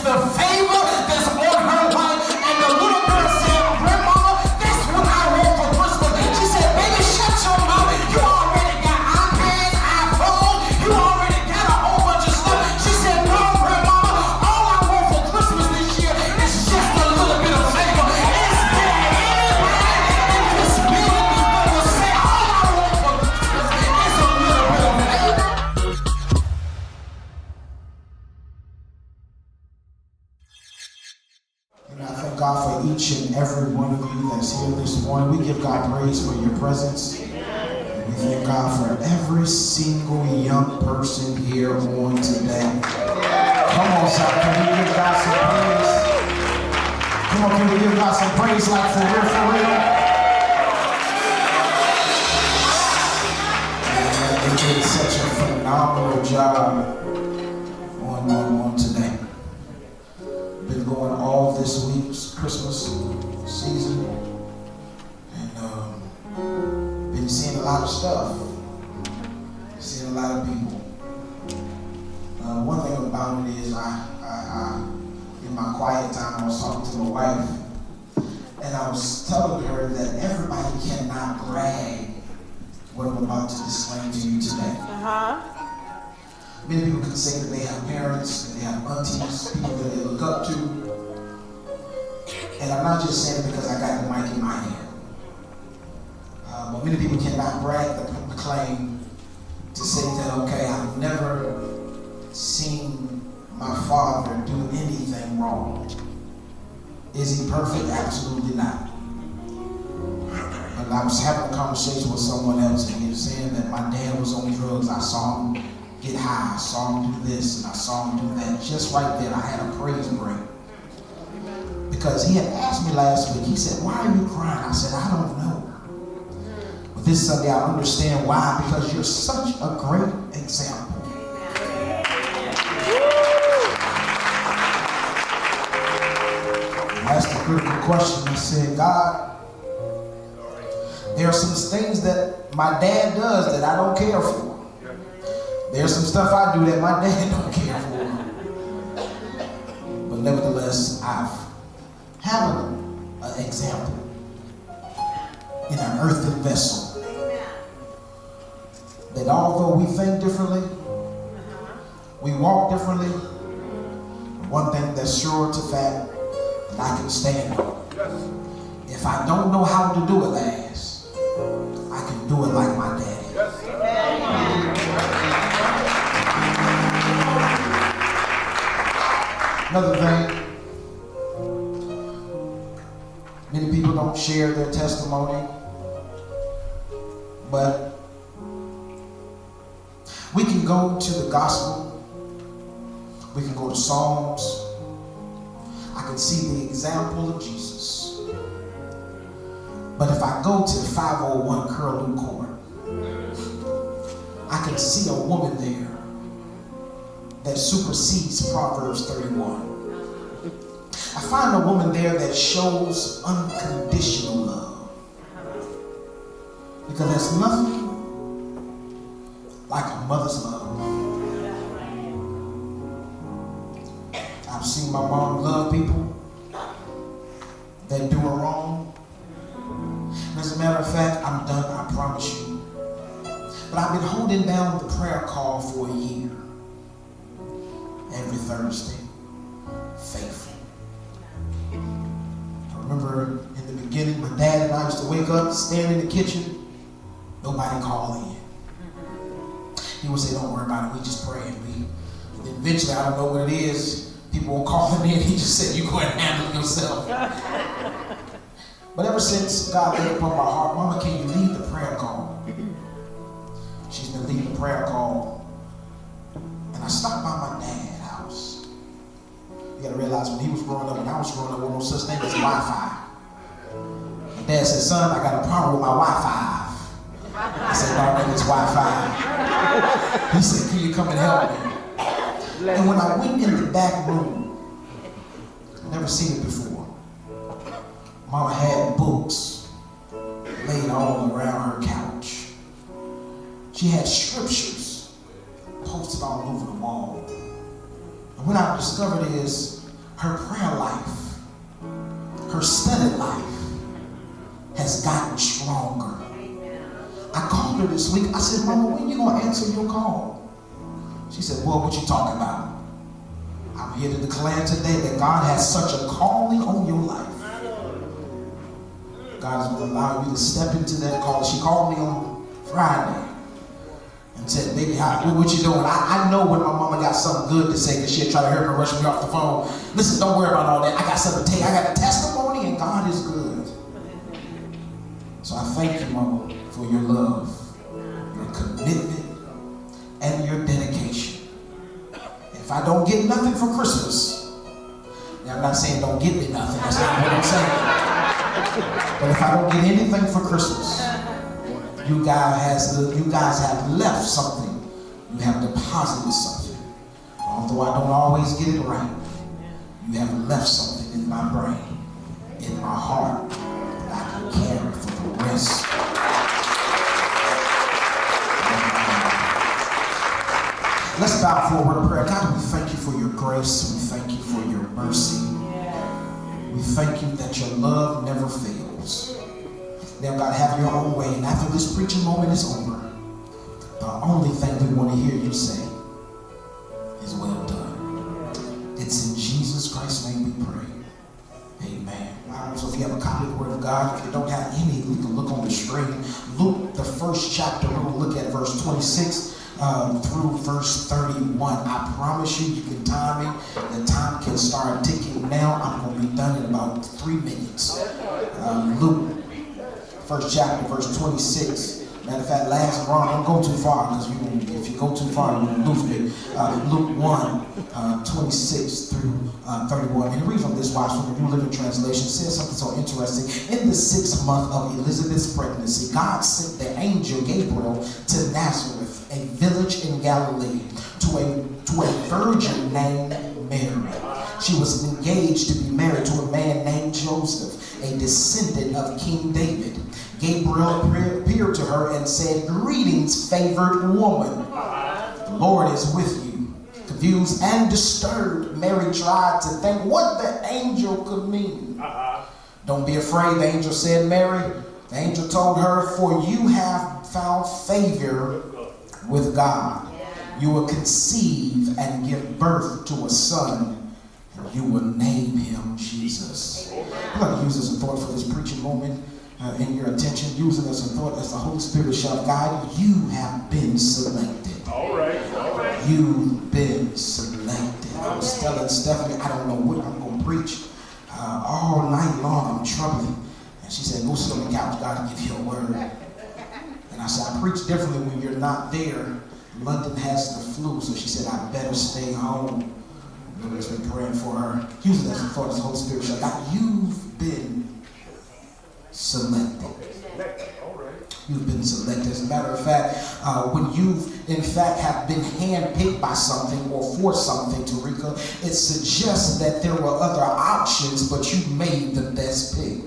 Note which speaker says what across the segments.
Speaker 1: the favor that's on her life. And the little girl said, Grandmama, that's what I want for Christmas. She said, baby, shut your mouth. You already got iPads, iPhone. You already got a whole bunch of stuff. She said, no, Grandmama, all I want for Christmas this year is just a little bit of favor. Is there anybody in this building that will say, all I want for Christmas is a little bit of favor? And I thank God for each and every one of you that's here this morning. We give God praise for your presence. We thank God for every single young person here on today. Come on, son. Can we give God some praise? Come on, can we give God some praise like for real, for real? And they did such a phenomenal job on today. Been going all this week's Christmas season, and been seeing a lot of stuff, seeing a lot of people. One thing about it is I in my quiet time, I was talking to my wife, and I was telling her that everybody cannot brag what I'm about to display to you today. Many people can say that they have parents, that they have aunties, people that they look up to. And I'm not just saying it because I got the mic in my hand. But many people cannot brag the claim to say that, okay, I've never seen my father do anything wrong. Is he perfect? Absolutely not. But I was having a conversation with someone else, and he was saying that my dad was on drugs. I saw him get high, I saw him do this, and I saw him do that. Just right then, I had a praise break. Because he had asked me last week, he said, why are you crying? I said, I don't know. But this Sunday, I understand why, because you're such a great example. I asked a critical question. I said, God, there are some things that my dad does that I don't care for. There's some stuff I do that my dad don't care for. But nevertheless, I've had an example in an earthen vessel. That although we think differently, we walk differently, one thing that's sure to fact, that I can stand on. If I don't know how to do it last, I can do it like my daddy. Another thing, many people don't share their testimony, but we can go to the gospel, we can go to Psalms. I can see the example of Jesus. But if I go to 501 Curlew Court, I can see a woman there that supersedes Proverbs 31. I find a woman there that shows unconditional love. Because there's nothing like a mother's love. I've seen my mom love people that do her wrong. As a matter of fact, I'm done, I promise you. But I've been holding down the prayer call for a year. Every Thursday, faithful. I remember in the beginning, my dad and I used to wake up, stand in the kitchen, nobody call in. He would say, don't worry about it, we just pray. And eventually, I don't know what it is, people won't call him in, he just said, you go ahead and handle it yourself. But ever since God laid upon my heart, Mama, can you lead the prayer call? She's been leading the prayer call. And I stopped by my dad's house. You gotta realize when he was growing up, when I was growing up, there was no such thing as Wi-Fi. My dad said, son, I got a problem with my Wi-Fi. I said, no, it's Wi-Fi. He said, can you come and help me? And when I went in the back room, I'd never seen it before. Mama had books laid all around her couch. She had scriptures posted all over the wall. And what I've discovered is her prayer life, her study life has gotten stronger. I called her this week. I said, Mama, when you going to answer your call? She said, well, what you talking about? I'm here to declare today that God has such a calling on your life. God is going to allow you to step into that call. She called me on Friday and said, baby, what you doing? I know when my mama got something good to say, because she'd try to hurry and rush me off the phone. Listen, don't worry about all that. I got something to tell you. I got a testimony, and God is good. So I thank you, Mama, for your love, your commitment, and your dedication. If I don't get nothing for Christmas, now I'm not saying don't get me nothing. That's not what I'm saying. But if I don't get anything for Christmas, you guys have left something. You have deposited something. Although I don't always get it right, you have left something in my brain, in my heart, that I can carry for the rest. Let's bow for a word of prayer. God, we thank you for your grace. We thank you for your mercy. We thank you that your love never fails. Now, God, have your own way. And after this preaching moment is over, the only thing we want to hear you say is well done. It's in Jesus Christ's name we pray. Amen. So if you have a copy of the Word of God, if you don't have any, you can look on the screen. Luke, the first chapter, we're going to look at verse 26 through verse 31. I promise you, you can time me. The time can start ticking now. I'm going to be done in about 3 minutes. Luke, first chapter, verse 26. Matter of fact, last Ron, don't go too far, because if you go too far, you're going to lose me. Luke 1, 26 through 31. And the reason this watch from the New Living Translation says something so interesting. In the 6th month of Elizabeth's pregnancy, God sent the angel Gabriel to Nazareth, a village in Galilee, to a virgin named Mary. She was engaged to be married to a man named Joseph, a descendant of King David. Gabriel appeared to her and said, greetings, favored woman. The Lord is with you. Confused and disturbed, Mary tried to think what the angel could mean. Don't be afraid, the angel said, Mary. The angel told her, for you have found favor with God. You will conceive and give birth to a son, and you will name him Jesus. I'm going to use this as a thought for this preaching moment. In your attention, using this as a thought as the Holy Spirit shall guide. You have been selected. All right. You've been selected. I was telling Stephanie, I don't know what I'm going to preach. All night long, I'm troubling. And she said, go sit on the couch. God will give you a word. And I said, I preach differently when you're not there. London has the flu, so she said, I better stay home. The Lord's been praying for her. Using this as a thought as the Holy Spirit shall guide. You've been selected. You've been selected. As a matter of fact, when you've in fact have been handpicked by something or for something, Tarika, it suggests that there were other options, but you made the best pick.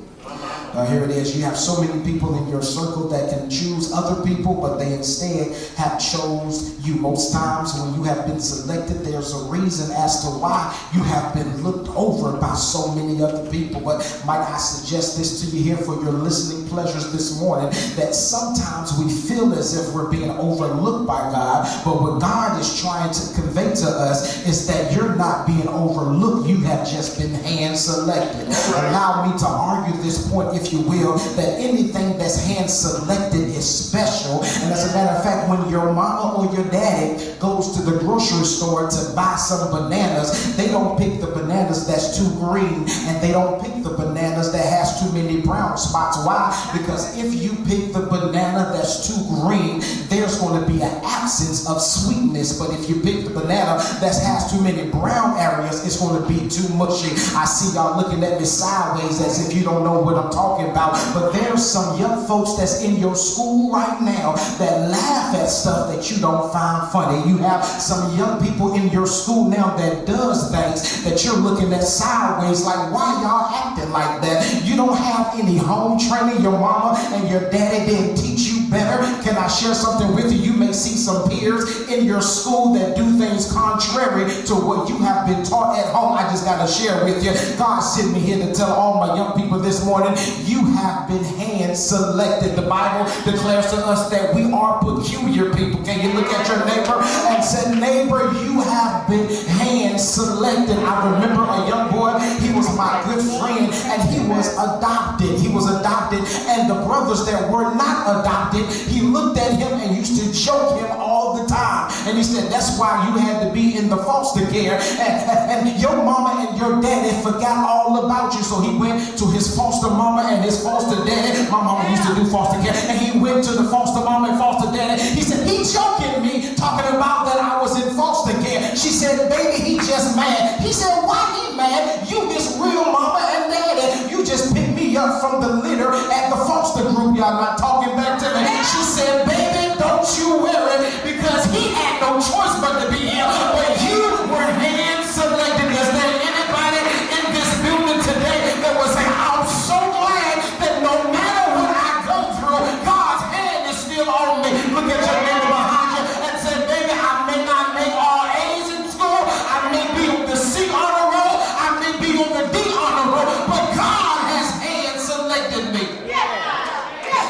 Speaker 1: Here it is. You have so many people in your circle that can choose other people, but they instead have chose you. Most times when you have been selected, there's a reason as to why you have been looked over by so many other people. But might I suggest this to you here for your listening pleasures this morning, that sometimes we feel as if we're being overlooked by God, but what God is trying to convey to us is that you're not being overlooked. You have just been hand selected. Allow me to argue this point, if you will, that anything that's hand selected is special. And as a matter of fact, when your mama or your daddy goes to the grocery store to buy some bananas, they don't pick the bananas that's too green, and they don't pick the bananas that has too many brown spots. Why? Because if you pick the banana that's too green, there's going to be an absence of sweetness. But if you pick the banana that has too many brown areas, it's going to be too mushy. I see y'all looking at me sideways as if you don't know what I'm talking about. But there's some young folks that's in your school right now that laugh at stuff that you don't find funny. You have some young people in your school now that does things that you're looking at sideways like, why y'all acting like that? You don't have any home training. Your mama and your daddy didn't teach you better. Can I share something with you? You may see some peers in your school that do things contrary to what you have been taught at home. I just got to share with you. God sent me here to tell all my young people this morning, you have been hand selected. The Bible declares to us that we are peculiar people. Can you look at your neighbor and say, neighbor, you have been hand selected. I remember a young boy, he was my good friend, and he was adopted. He was adopted, and the brothers that were not adopted, he looked at him and used to joke him all the time. And he said, that's why you had to be in the foster care. And your mama and your daddy forgot all about you. So he went to his foster mama and his foster daddy. My mama used to do foster care. And he went to the foster mama and foster daddy. He said, he joking me, talking about that I was in foster care. She said, baby, he just mad. He said, why he mad? You his real mama and daddy. You just picked me up from the litter at the foster group. Y'all not talking back to me. She said, baby, don't you worry, because he had no choice but to be here. But you were hand selected. Is there anybody in this building today that was saying, I'm so glad that no matter what I go through, God's hand is still on me? Look at your neighbor behind you and say, baby, I may not make all A's in school. I may be on the C honor roll. I may be on the D honor roll. But God has hand selected me.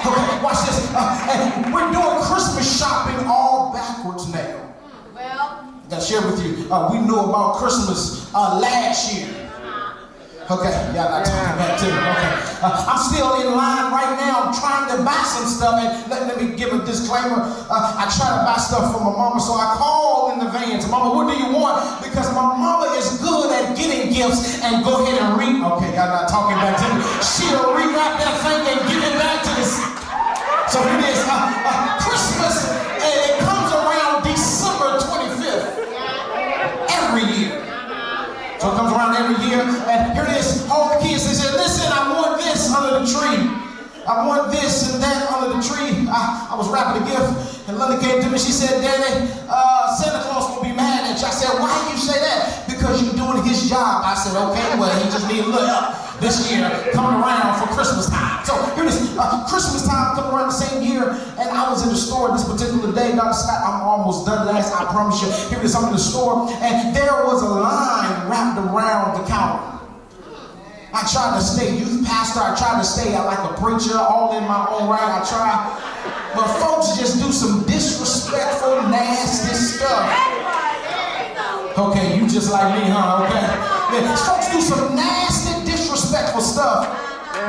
Speaker 1: Okay, watch this. We're doing Christmas shopping all backwards now. Well, I gotta share with you. We knew about Christmas last year. Okay, y'all not talking back to me. Okay, I'm still in line right now. I'm trying to buy some stuff, and let me give a disclaimer. I try to buy stuff for my mama, so I call in advance. Mama, what do you want? Because my mama is good at getting gifts and go ahead and read. Okay, y'all not talking back to me. She'll rewrap that thing and give it back to us. So here it is. Christmas, it comes around December 25th every year. So it comes around every year, and here it is. All the kids, they said, listen, I want this under the tree. I want this and that under the tree. I was wrapping a gift, and Lily came to me. She said, Daddy, Santa Claus will be mad at you. I said, why do you say that? Because you're doing his job. I said, okay, well, he just needs a little help this year coming around for Christmas time. So here it is. Christmas time coming around the same year, and I was in the store this particular day. Dr. Scott, I'm almost done, last, I promise you. Here it is, I'm in the store, and there was a line wrapped around the counter. I tried to stay youth pastor. I tried to stay like a preacher, all in my own right. I tried. But folks just do some disrespectful, nasty stuff. Okay, you just like me, huh? Okay. Yeah, folks do some nasty, disrespectful stuff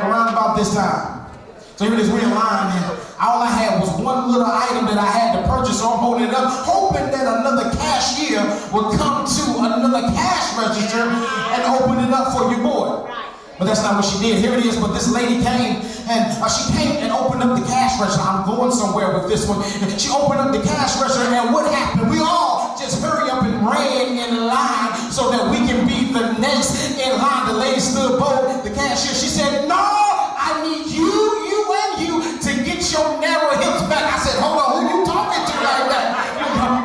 Speaker 1: around about this time. So here it is, we're in line, and all I had was one little item that I had to purchase, so I'm holding it up, hoping that another cashier would come to another cash register and open it up for your boy. But that's not what she did. Here it is, but this lady came, and she came and opened up the cash register. I'm going somewhere with this one. She opened up the cash register, and what happened? We all just hurry up and ran in line so that we can be the next in line. The lady stood bold, the cashier. She said, no, I need you and you to get your narrow hips back. I said, hold on, who you talking to like that? I'm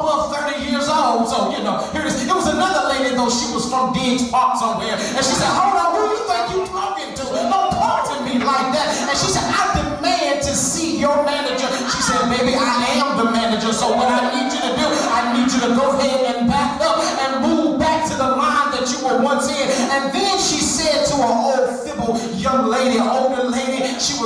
Speaker 1: above 30 years old, so, you know, here it is. It was another lady, though. She was from Diggs Park somewhere, and she said, hold on, who you think you talking to? Don't talk to me like that. And she said, I demand to see your manager. She said, baby, I am the manager, so what I need you to do, I need you to go ahead and back up and move back to the line that you were once in. And then she said to an old fibble young lady, older lady, she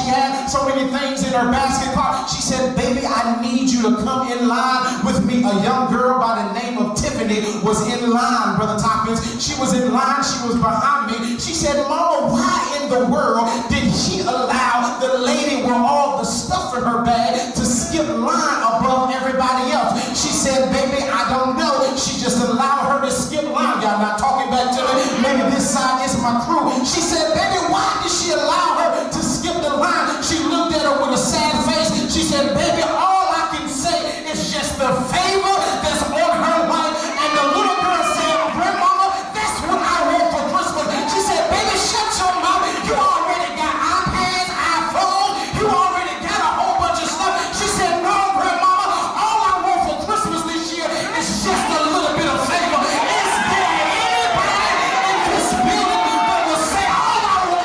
Speaker 1: had so many things in her basket cart. She said, baby, I need you to come in line with me. A young girl by the name of Tiffany was in line, Brother Tompkins. She was in line, she was behind me. She said, Mama, why in the world did she allow the lady with all the stuff in her bag to skip line above everybody else? She said, baby, I don't know. She just allowed her to skip line. Y'all not talking back to me. Maybe this side is my crew. She said, baby, why did she allow her to skip the line? She looked at her with a sad face. She said, baby, all I can say is just the favor that's on her life. And the little girl said, Grandmama, that's what I want for Christmas. She said, baby, shut your mouth. You already got iPads, iPhones. You already got a whole bunch of stuff. She said, no, Grandmama, all I want for Christmas this year is just a little bit of favor. Is there anybody in this building that will say, all I want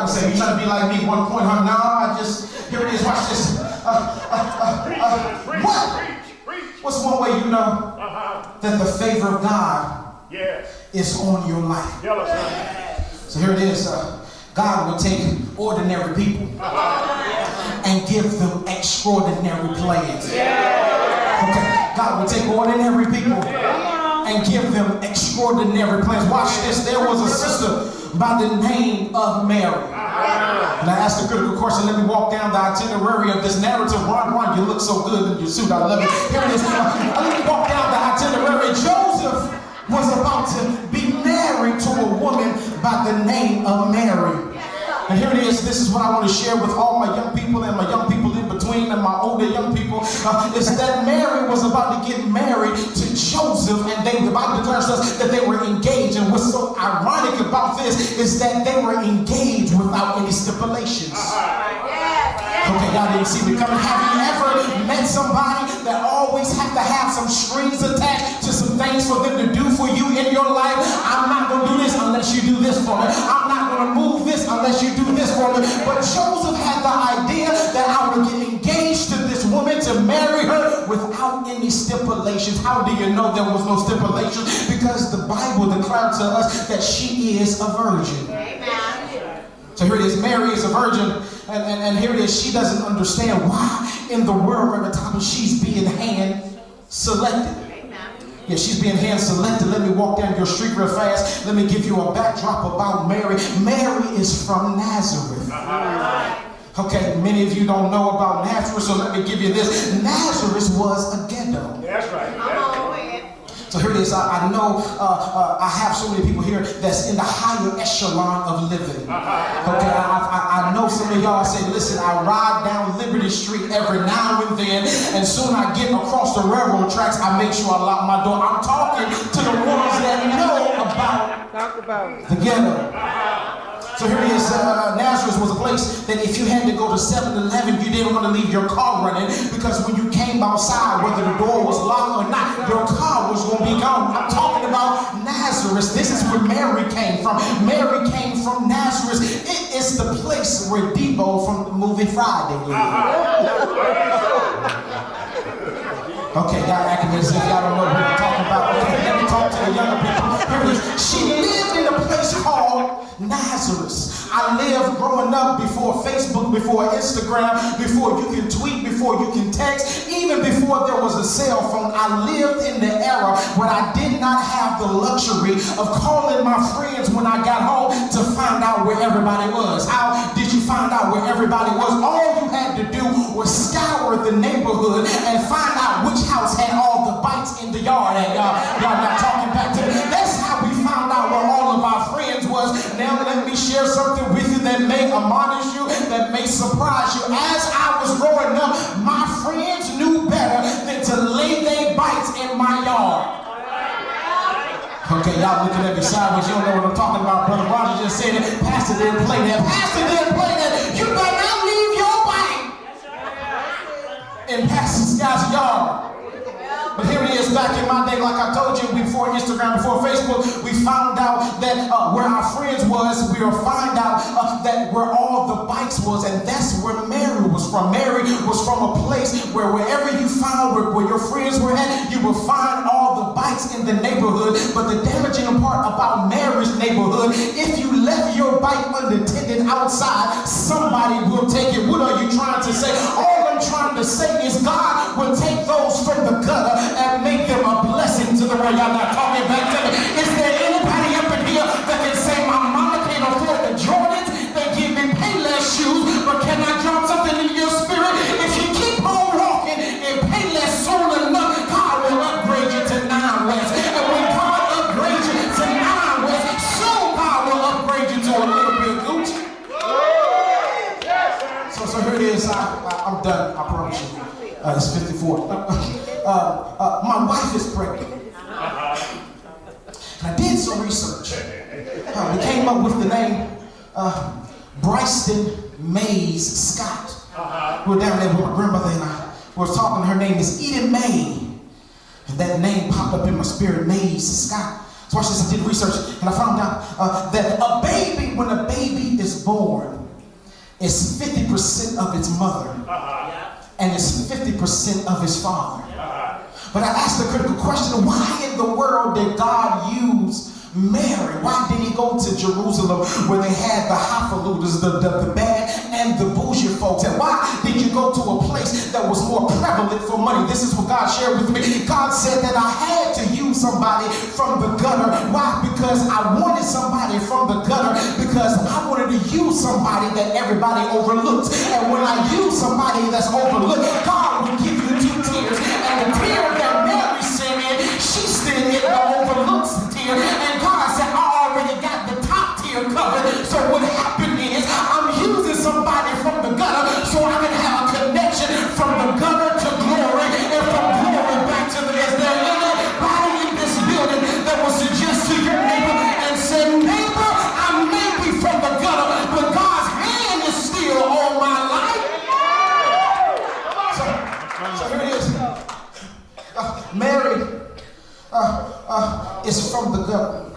Speaker 1: can say, you trying to be like me 1 point, huh? No, I just, here it is, watch this. What's one way you know that the favor of God is on your life? So here it is. God will take ordinary people and give them extraordinary plans. Okay, God will take ordinary people and give them extraordinary plans. Watch this. There was a sister by the name of Mary. And I asked the critical question, let me walk down the itinerary of this narrative. Ron, you look so good in your suit. I love it. Here it is. Let me walk down the itinerary. Joseph was about to be married to a woman by the name of Mary. And here it is. This is what I want to share with all my young people and my young people in between and my older young people. Is that Mary was about to get married to Joseph, and the Bible declares us that they were engaged. And what's so ironic about this is that they were engaged without any stipulations. Okay, y'all didn't see me coming. Have you ever met somebody that always have to have some strings attached to some things for them to do for you in your life? I'm not going to do this unless you do this for me. I'm not going to move this unless you do this for me. But Joseph had the idea that I would get engaged to this woman to marry her without any stipulations. How do you know there was no stipulations? Because the Bible declared to us that she is a virgin. Amen. So here it is, Mary is a virgin, and here it is, she doesn't understand why in the world at the time she's being hand selected. Yeah, she's being hand selected. Let me walk down your street real fast. Let me give you a backdrop about Mary. Mary is from Nazareth. Okay, many of you don't know about Nazareth, so let me give you this. Nazareth was a ghetto. That's right. So here it is. I know I have so many people here that's in the higher echelon of living. Okay, I know some of y'all say, listen, I ride down Liberty Street every now and then, and soon I get across the railroad tracks, I make sure I lock my door. I'm talking to the ones that know about the ghetto. So here it is, Nazareth was a place that if you had to go to 7-Eleven, you didn't want to leave your car running, because when you came outside, whether the door was locked or not, your car was going to be gone. I'm talking about Nazareth. This is where Mary came from. Mary came from Nazareth. It is the place where Debo from the movie Friday lived. Okay, y'all acting as if y'all don't know what we're talking about. Okay, let me talk to the younger people. Here it is. She lived in a place called Nazareth. I lived growing up before Facebook, before Instagram, before you can tweet, before you can text, even before there was a cell phone. I lived in the era when I did not have the luxury of calling my friends when I got home to find out where everybody was. How did you find out where everybody was? All you had to do was scour the neighborhood and find out which house had all the bikes in the yard. And y'all not talking back to me. That's how we found out where all of our friends was. Now let me share something with you that may admonish you, that may surprise you. As I was growing up, my friends knew better than to lay their bikes in my yard. Okay, y'all looking at me sideways. You don't know what I'm talking about. Brother Roger just said it. Pastor didn't play that. Pastor didn't play that. You better not leave your bike in Pastor Scott's yard. But here it is, back in my day, like I told you, before Instagram, before Facebook, we found out that where our friends was, we will find out that where all the bikes was, and that's where Mary was from. Mary was from a place where wherever you found where your friends were at, you will find all the bikes in the neighborhood. But the damaging part about Mary's neighborhood, if you left your bike unattended outside, somebody will take it. What are you trying to say? All I'm trying to say is God will take those from the gutter and make them a blessing to the world. Y'all not talking back to me. Is there anybody up in here that can say, my mama can't afford the Jordans, they give me Payless shoes, but can I drop something in your spirit? If you keep on walking and Payless soon enough, God will upgrade you to 9 West. And when God upgrades you to 9 West, soon God will upgrade you to a little bit of Gucci. So here it is. I'm done, I promise you. It's 54. My wife is pregnant. And I did some research. We came up with the name Bryston Mays Scott. We were down there with my grandmother and I was talking. Her name is Eden May. And that name popped up in my spirit, Mays Scott. So watch this, I did research and I found out that a baby, when a baby is born, is 50% of its mother and it's 50% of his father. But I asked the critical question, why in the world did God use Mary? Why did he go to Jerusalem where they had the highfalutin, the bad and the bougie folks? And why did you go to a place that was more prevalent for money? This is what God shared with me. God said that I had to use somebody from the gutter. Why? Because I wanted somebody from the gutter, because I wanted to use somebody that everybody overlooks. And when I use somebody that's overlooked, God will give you 2 tears. And the tear that Mary sent in, she still in the overlooks tear. And God said, I already got the top tier covered. So what happened is, I'm using somebody from the gutter so I can have a connection from the gutter to glory, and from glory back to the. Is there anybody in this building that will suggest to your neighbor and say, neighbor, I may be from the gutter, but God's hand is still on my life? So here it is. Mary is from the gutter.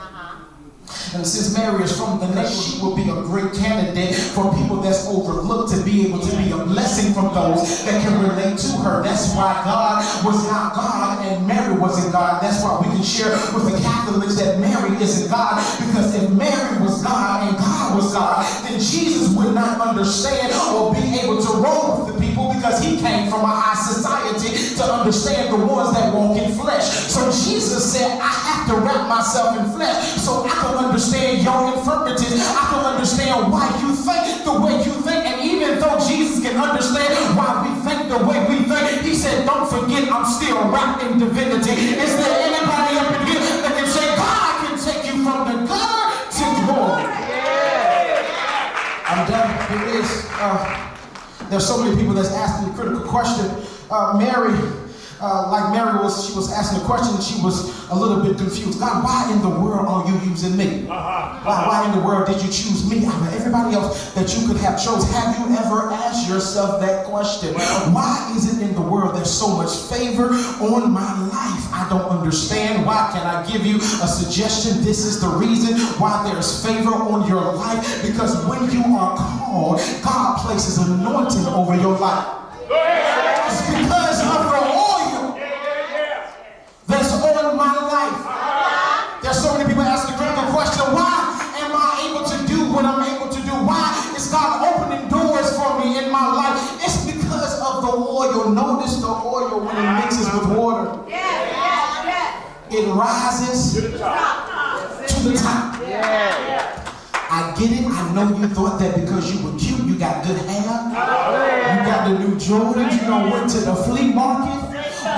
Speaker 1: And since Mary is from the nation, she will be a great candidate for people that's overlooked to be able to be a blessing from those that can relate to her. That's why God was not God and Mary wasn't God. That's why we can share with the Catholics that Mary isn't God, because if Mary was God and God was God, then Jesus would not understand or be able to roll with the people, because he came from a high society to understand the ones that walk in flesh. So Jesus said, I have to wrap myself in flesh so I can understand your infirmities. I can understand why you think the way you think. And even though Jesus can understand why we think the way we think, he said, don't forget, I'm still wrapped in divinity. Is there anybody up in here that can say, God can take you from the gutter to glory? I'm done. Here it is. There's so many people that's asking the critical question. Mary, she was asking the question, she was a little bit confused. God, why in the world are you using me? Why in the world did you choose me out of everybody else that you could have chose? Have you ever asked yourself that question? Why is it in the world there's so much favor on my life? I don't understand. Why? Can I give you a suggestion? This is the reason why there's favor on your life. Because when you are called, God places anointing over your life. It's because of the oil that's on my life. There's so many people asking the critical question, why am I able to do what I'm able to do? Why is God opening doors for me in my life? It's because of the oil. Notice the oil when it mixes with water. It rises to the top. I get it. I know you thought that because you were cute, you got good hair, you got the new Jordans, you know, went to the flea market,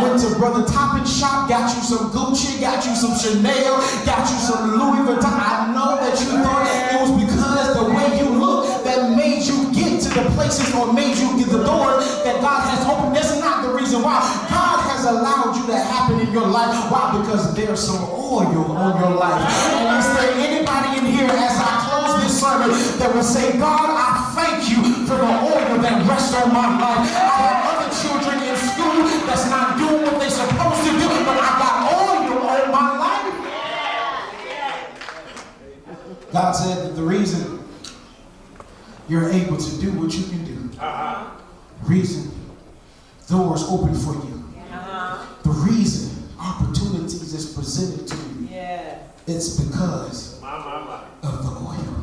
Speaker 1: went to Brother Toppin's shop, got you some Gucci, got you some Chanel, got you some Louis Vuitton. I know that you thought it was because the way you look that made you get to the places or made you get the doors that God has opened. That's not the reason why. God has allowed you to happen in your life. Why? Because there's some oil on your life. And is there anybody in here as I close this sermon that will say, God, I thank you for the oil that rests on my life. I have other children in school that's not doing what they're supposed to do, but I got oil on my life. God said that the reason you're able to do what you can do, reason doors open for you, the reason opportunities is presented to you, it's because of the oil.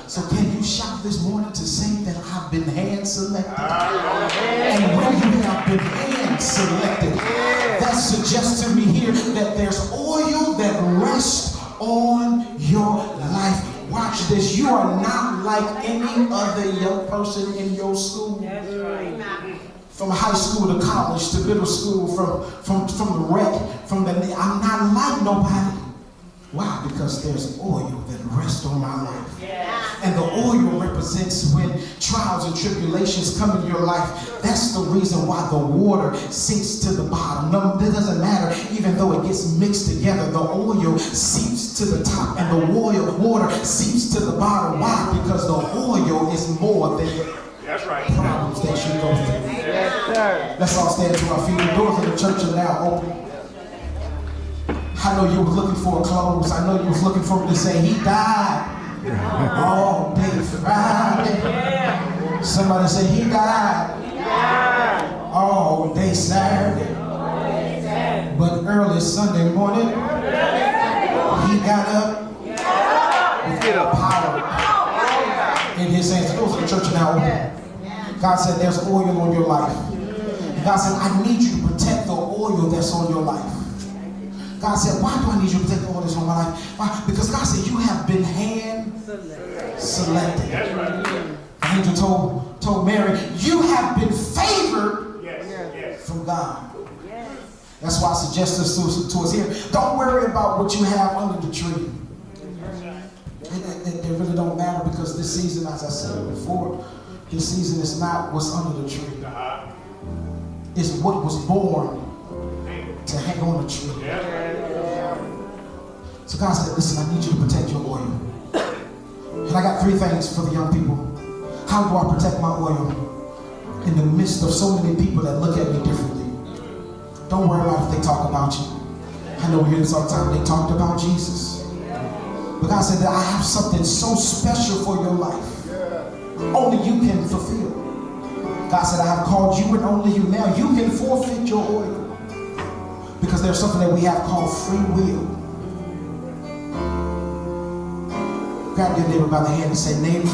Speaker 1: So can you shout this morning to say that I've been hand selected? And when you have been hand selected, that suggests to me here that there's oil that rests on your life. Watch this. You are not like any other young person in your school. That's right. From high school to college to middle school, from the rec, I'm not like nobody. Why? Because there's oil that rests on my life. And the oil represents when trials and tribulations come in your life. That's the reason why the water sinks to the bottom. No, that doesn't matter. Even though it gets mixed together, the oil seeps to the top and the water seeps to the bottom. Why? Because the oil is more than problems that you go through. Yes, sir. Let's all stand to our feet. The doors of the church are now open. I know you were looking for clothes. I know you was looking for him to say, he died all day Friday. Somebody say, he died all day Saturday. But early Sunday morning, he got up with power in his hands. Those are the church now. God said, there's oil on your life. God said, I need you to protect the oil that's on your life. God said, why do I need you to protect the oil that's on my life? Why? Because God said, you have been hand selected. The angel told Mary, you have been favored from God. That's why I suggest this to us here. Don't worry about what you have under the tree. It really don't matter, because this season, as I said before, this season is not what's under the tree. It's what was born to hang on the tree. So God said, listen, I need you to protect your oil. And I got 3 things for the young people. How do I protect my oil in the midst of so many people that look at me differently? Don't worry about if they talk about you. I know we hear this all the time. They talked about Jesus. But God said that I have something so special for your life. Only you can fulfill. God said, I have called you and only you. Now you can forfeit your oil. Because there's something that we have called free will. Grab your neighbor by the hand and say, neighbor,